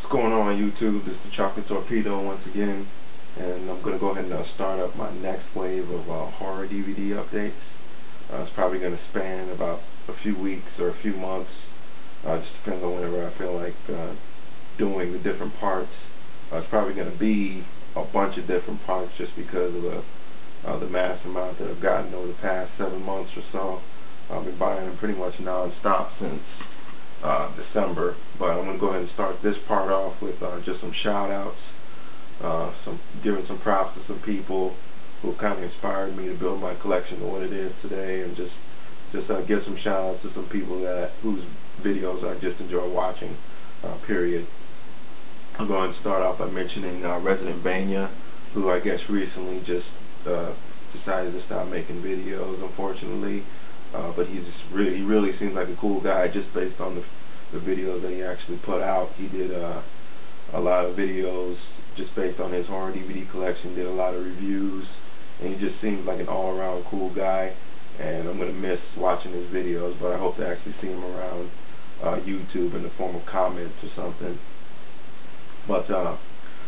What's going on YouTube? This is the Chocolatetorpedo once again, and I'm going to go ahead and start up my next wave of horror DVD updates. It's probably going to span about a few weeks or a few months. Just depends on whenever I feel like doing the different parts. It's probably going to be a bunch of different parts just because of the mass amount that I've gotten over the past 7 months or so. I've been buying them pretty much non-stop since December, but I'm going to go ahead and start this part off with just some shout-outs, giving some props to some people who kind of inspired me to build my collection to what it is today, and just give some shout-outs to some people whose videos I just enjoy watching, period. I'm going to start off by mentioning Resident Banya, who I guess recently just decided to stop making videos, unfortunately. But he really seems like a cool guy just based on the videos that he actually put out. He did a lot of videos just based on his horror DVD collection, did a lot of reviews, and he just seems like an all-around cool guy, and I'm going to miss watching his videos, but I hope to actually see him around YouTube in the form of comments or something. But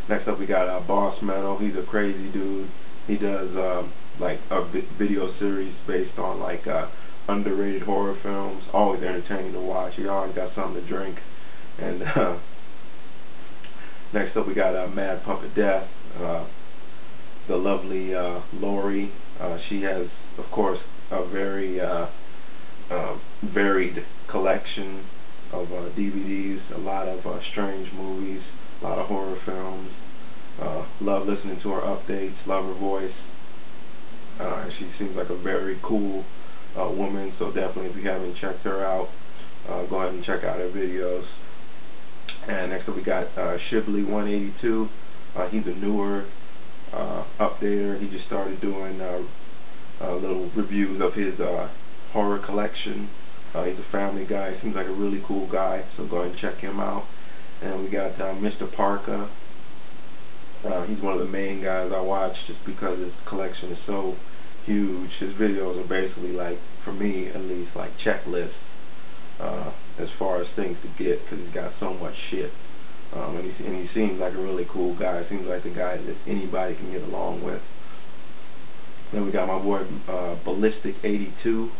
next up we got Boss Metal. He's a crazy dude. He does like a video series based on like underrated horror films. Always entertaining to watch. He always got something to drink. And next up we got Mad Puppet Death, the lovely Lori. She has, of course, a very varied collection of DVDs, a lot of strange movies, a lot of horror films. Love listening to her updates, love her voice. She seems like a very cool woman, so definitely if you haven't checked her out, go ahead and check out her videos. And next up we got Shibli182. He's a newer updater. He just started doing little reviews of his horror collection. He's a family guy. Seems like a really cool guy, so go ahead and check him out. And we got Mr. Parker. He's one of the main guys I watch just because his collection is so huge. His videos are basically, like, for me at least, like checklists as far as things to get, because he's got so much shit. And he seems like a really cool guy. Seems like the guy that anybody can get along with. Then we got my boy Ballistic82.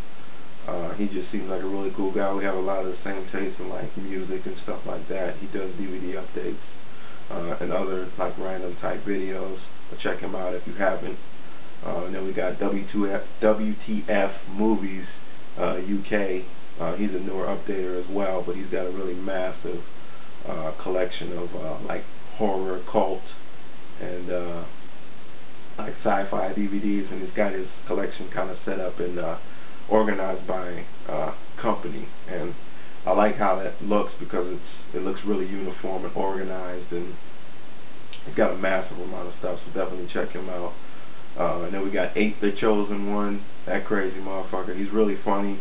He just seems like a really cool guy. We have a lot of the same taste in like music and stuff like that. He does DVD updates and other like random type videos. So check him out if you haven't. And then we got WTF Movies UK. He's a newer updater as well, but he's got a really massive collection of like horror, cult, and like sci-fi DVDs, and he's got his collection kind of set up and organized by company, and I like how that looks because it looks really uniform and organized, and he's got a massive amount of stuff, so definitely check him out. And then we got 8 The Chosen One, that crazy motherfucker. He's really funny.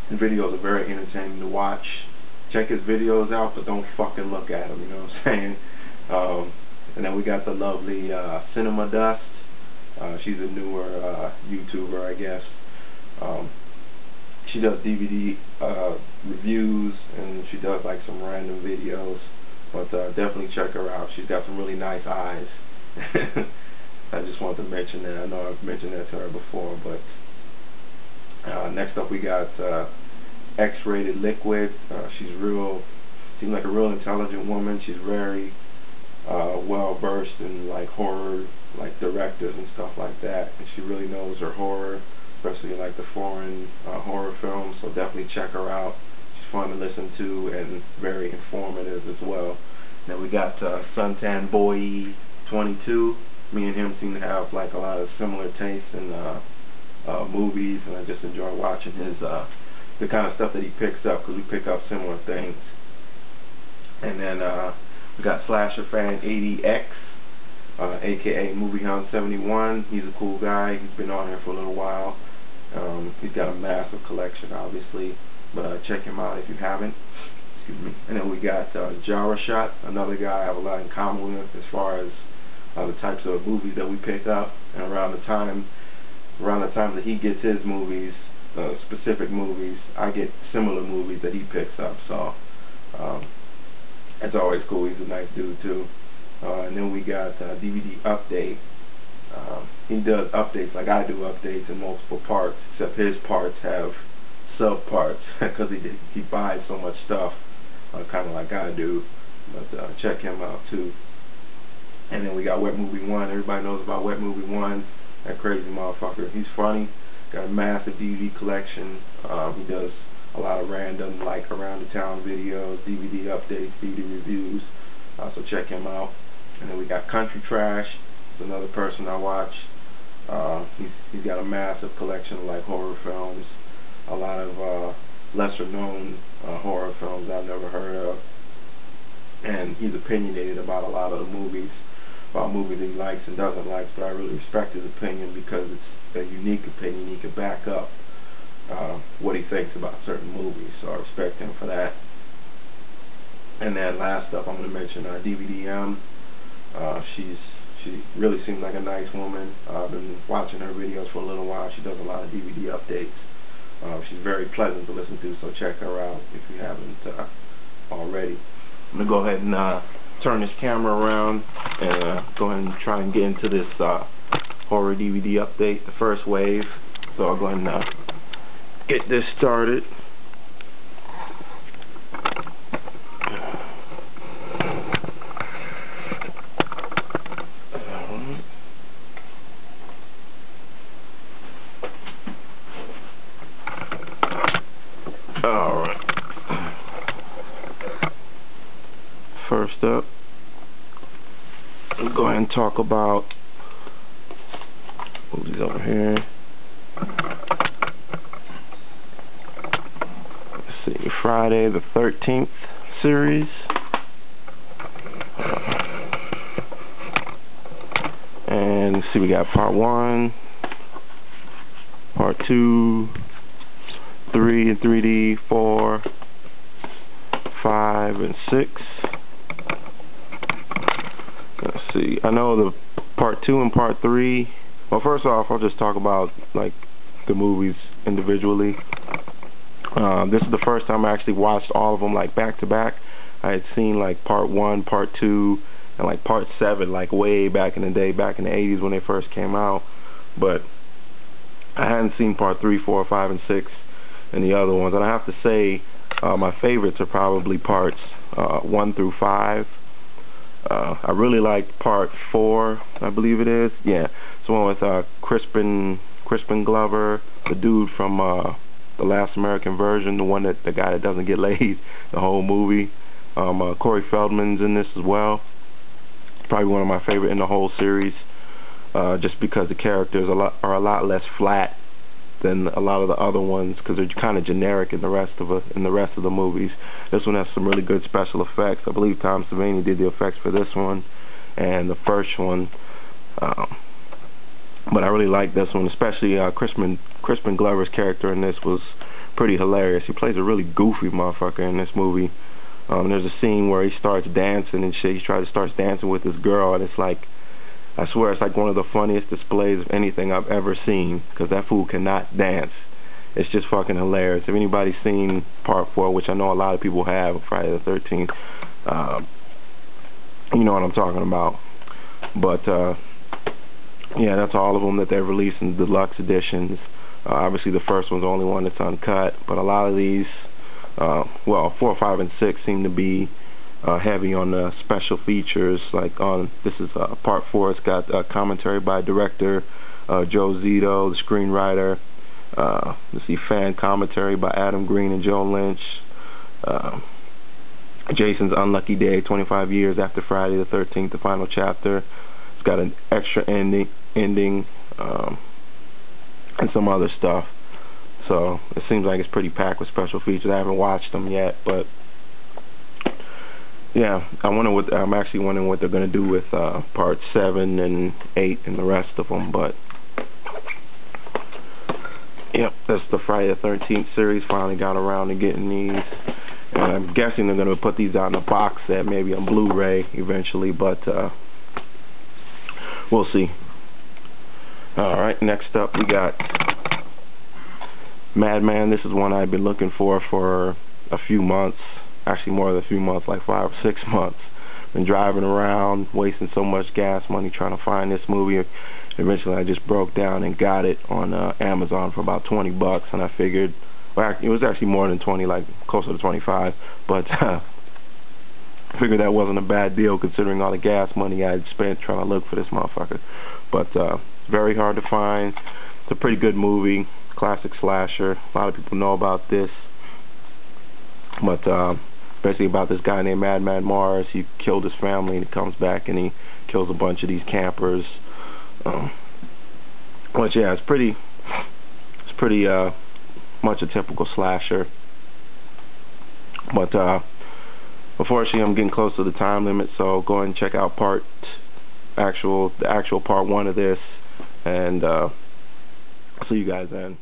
His videos are very entertaining to watch. Check his videos out, but don't fucking look at them, you know what I'm saying? And then we got the lovely Cinema Dust. She's a newer YouTuber, I guess. She does DVD reviews, and she does like some random videos, but definitely check her out. She's got some really nice eyes. I just wanted to mention that. I know I've mentioned that to her before, but next up we got X-Rated Liquid. Seems like a real intelligent woman. She's very well versed in like horror, like directors and stuff like that, and she really knows her horror, especially like the foreign horror films, so definitely check her out. She's fun to listen to and very informative as well. Then we got Suntan Boy 22. Me and him seem to have like a lot of similar tastes in movies, and I just enjoy watching his the kind of stuff that he picks up, because we pick up similar things. And then we got Slasher Fan 80X, aka Movie Hound 71. He's a cool guy. He's been on here for a little while. He's got a massive collection, obviously, but check him out if you haven't. Excuse me. And then we got Jara Shot, another guy I have a lot in common with as far as the types of movies that we pick up. And around the time that he gets his movies, specific movies, I get similar movies that he picks up. So That's always cool. He's a nice dude too. And then we got DVD Update. He does updates like I do updates in multiple parts, except his parts have sub-parts because he buys so much stuff, kind of like I do. But check him out too. And then we got Wet Movie 1. Everybody knows about Wet Movie 1. That crazy motherfucker. He's funny. Got a massive DVD collection. He does a lot of random, like, around the town videos, DVD updates, DVD reviews. So check him out. And then we got Country Trash. It's another person I watch. He's got a massive collection of, like, horror films. A lot of lesser known horror films I've never heard of. And he's opinionated about a lot of the movies. About movies he likes and doesn't like, but I really respect his opinion because it's a unique opinion. He can back up what he thinks about certain movies, so I respect him for that. And then last up, I'm going to mention DVDM. She really seems like a nice woman. I've been watching her videos for a little while. She does a lot of DVD updates. She's very pleasant to listen to, so check her out if you haven't already. I'm going to go ahead and turn this camera around and go ahead and try and get into this horror DVD update, the first wave. So I'll go ahead and get this started. Alright. First up, we'll go ahead and talk about movies over here. Let's see, Friday the 13th series. And let's see, we got part 1, part 2, 3 in 3D, 4, 5, and 6. Let's see. I know the part 2 and part 3. Well, first off, I'll just talk about like the movies individually. This is the first time I actually watched all of them like back to back. I had seen like part 1, part 2, and like part 7 like way back in the day, back in the 80s when they first came out. But I hadn't seen part 3, 4, 5, and 6 and the other ones. And I have to say, my favorites are probably parts 1 through 5. I really like part 4, I believe it is. Yeah, it's the one with Crispin Glover, the dude from The Last American Version, the guy that doesn't get laid the whole movie. Corey Feldman's in this as well. Probably one of my favorite in the whole series, just because the characters are a lot less flat than a lot of the other ones, because they're kind of generic in the rest of the movies. This one has some really good special effects. I believe Tom Savini did the effects for this one and the first one. But I really like this one, especially Crispin Glover's character in this was pretty hilarious. He plays a really goofy motherfucker in this movie. There's a scene where he starts dancing and shit. He starts dancing with this girl, and it's like, I swear it's like one of the funniest displays of anything I've ever seen, because that fool cannot dance. It's just fucking hilarious. If anybody's seen part 4, which I know a lot of people have, Friday the 13th, you know what I'm talking about. But yeah, that's all of them that they've released in deluxe editions. Obviously the first one's the only one that's uncut, but a lot of these, well, 4, 5, and 6 seem to be heavy on the special features. Like on this is part 4. It's got commentary by director Joe Zito, the screenwriter. Let's see, fan commentary by Adam Green and Joe Lynch. Jason's Unlucky Day, 25 years after Friday the 13th, the final chapter. It's got an extra ending, and some other stuff. So it seems like it's pretty packed with special features. I haven't watched them yet, but yeah, I'm actually wondering what they're going to do with part 7 and 8 and the rest of them. But yep, that's the Friday the 13th series. Finally got around to getting these, and I'm guessing they're going to put these out in a box set, maybe on Blu-ray eventually. But we'll see. All right, next up we got MADMAN. This is one I've been looking for a few months. actually more than a few months, like 5 or 6 months. Been driving around, wasting so much gas money trying to find this movie. Eventually I just broke down and got it on Amazon for about $20, and I figured, well, it was actually more than 20, like closer to 25, but I figured that wasn't a bad deal considering all the gas money I had spent trying to look for this motherfucker. But very hard to find. It's a pretty good movie, classic slasher. A lot of people know about this, but basically about this guy named MADMAN Mars. He killed his family and he comes back and he kills a bunch of these campers. But yeah, it's pretty much a typical slasher. But unfortunately, I'm getting close to the time limit, so go ahead and check out the actual part 1 of this, and I'll see you guys then.